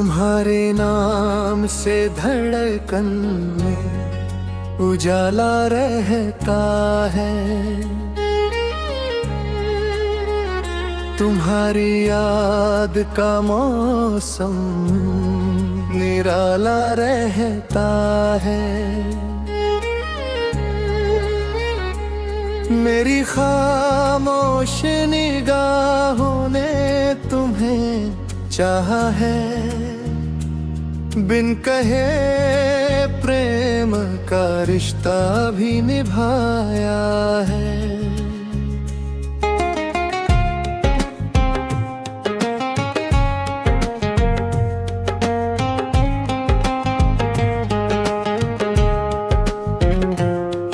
तुम्हारे नाम से धड़कन में उजाला रहता है। तुम्हारी याद का मौसम निराला रहता है। मेरी खामोश निगाहों ने तुम्हें चाहा है, बिन कहे प्रेम का रिश्ता भी निभाया है।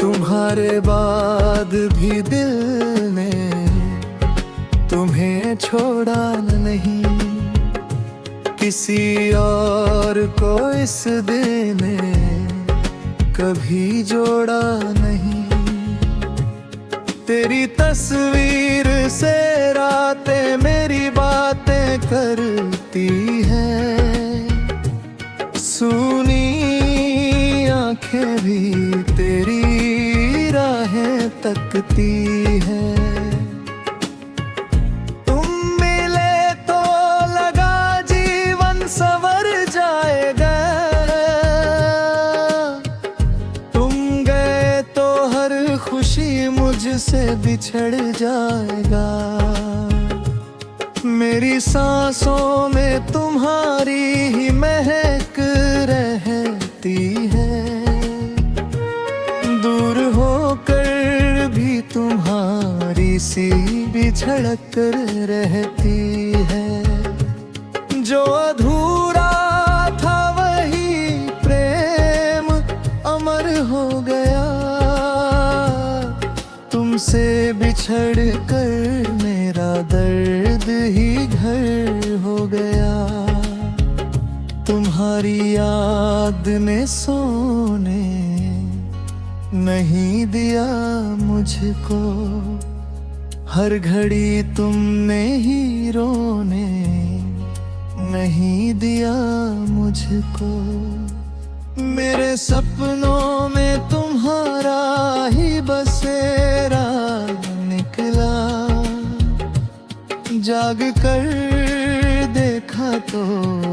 तुम्हारे बाद भी दिल ने तुम्हें छोड़ा नहीं, किसी और को इस दिल ने कभी जोड़ा नहीं। तेरी तस्वीर से रातें मेरी बातें करती हैं, सुनी आंखें भी तेरी राहें तकती हैं। सवर जाएगा, तुम गए तो हर खुशी मुझसे बिछड़ जाएगा। मेरी सांसों में तुम्हारी ही महक रहती है, दूर होकर भी तुम्हारी सी बिछड़क रहती है। जो अधूरा था वही प्रेम अमर हो गया, तुमसे बिछड़ कर मेरा दर्द ही घर हो गया। तुम्हारी याद ने सोने नहीं दिया मुझको, हर घड़ी तुमने ही रोने नहीं दिया मुझको। मेरे सपनों में तुम्हारा ही बसेरा निकला, जाग कर देखा तो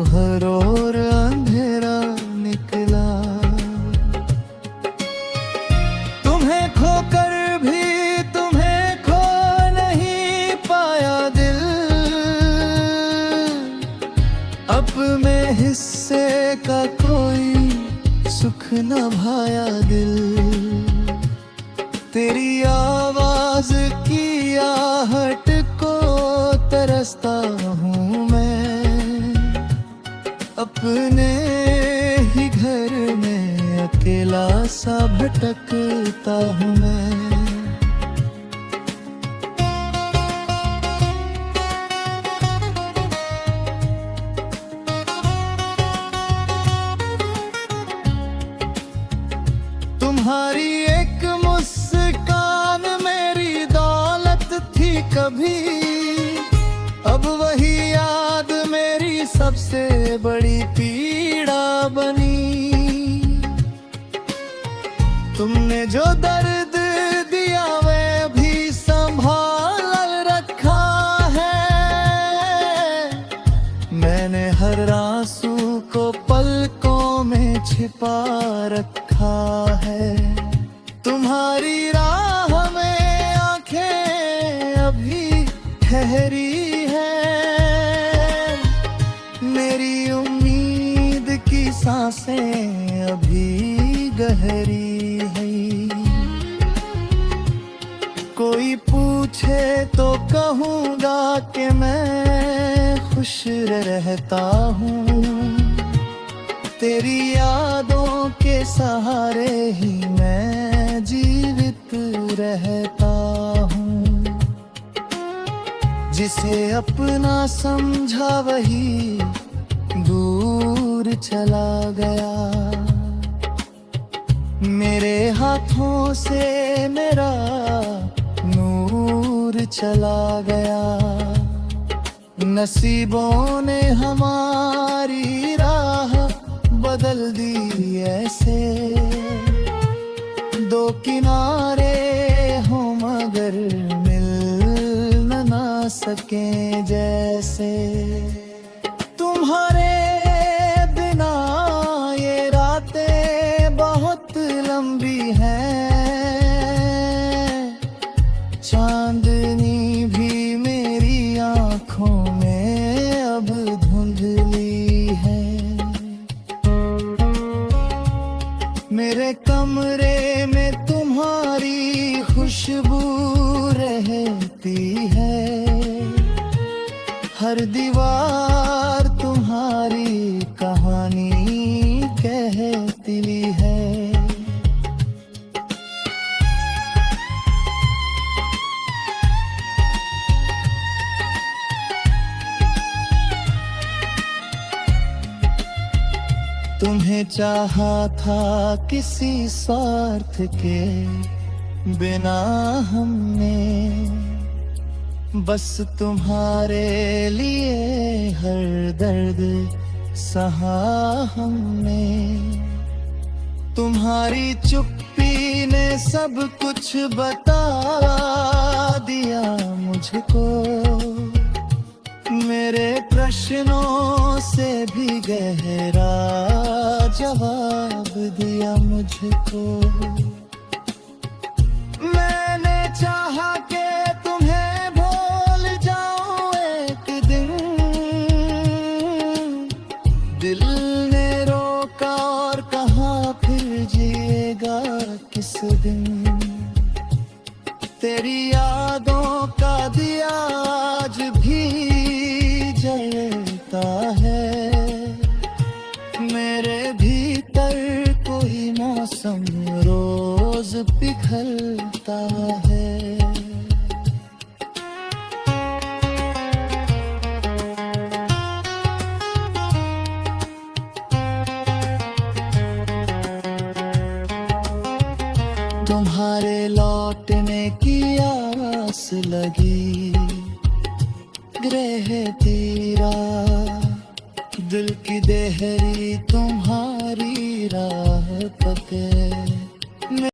हर ओर अंधेरा निकला। तुम्हें खोकर भी तुम्हें खो नहीं पाया दिल, अब में हिस्से का कोई सुख न भाया दिल। तेरी आवाज की आहट को तरसता हूँ मैं, अपने ही घर में अकेला सा भटकता हूँ मैं। तुम्हारी एक मुस्कान मेरी दौलत थी कभी, अब वही याद मेरी सबसे बड़ी पीड़ा बनी। तुमने जो दर्द दिया वह भी संभाल रखा है, मैंने हर आंसू को पलकों में छिपा रखा है। तुम्हारी राह में आंखें अभी ठहरी है, मेरी उम्मीद की सांसें अभी गहरी है। कोई पूछे तो कहूँगा कि मैं खुश रहता हूँ, तेरी यादों के सहारे ही मैं जीवित रहता हूँ। जिसे अपना समझा वही दूर चला गया, मेरे हाथों से मेरा नूर चला गया। नसीबों ने हमारी बदल दी ऐसे, दो किनारे हो मगर मिल ना सके जैसे। तुम्हारे बिना ये रातें बहुत लंबी हैं, चांदनी भी मेरी आंखों में अब धुंधली है। मेरे कमरे में तुम्हारी खुशबू रहती है, हर दीवार तुम्हारी कहानी कहती है। तुम्हें चाहा था किसी स्वार्थ के बिना हमने, बस तुम्हारे लिए हर दर्द सहा हमने। तुम्हारी चुप्पी ने सब कुछ बता दिया मुझको, मेरे प्रश्नों से भी गहरा जवाब दिया मुझको। मैंने चाहा कि तुम्हें भूल जाऊं एक दिन, दिल ने रोका और कहा फिर जिएगा किस दिन। तेरी यादों का दिया आज भी जलता है, मेरे भीतर कोई मौसम रोज पिघलता है। तुम्हारे लौटने की आस लगी, रहती राह दिल की देहरी तुम्हारी राह पके।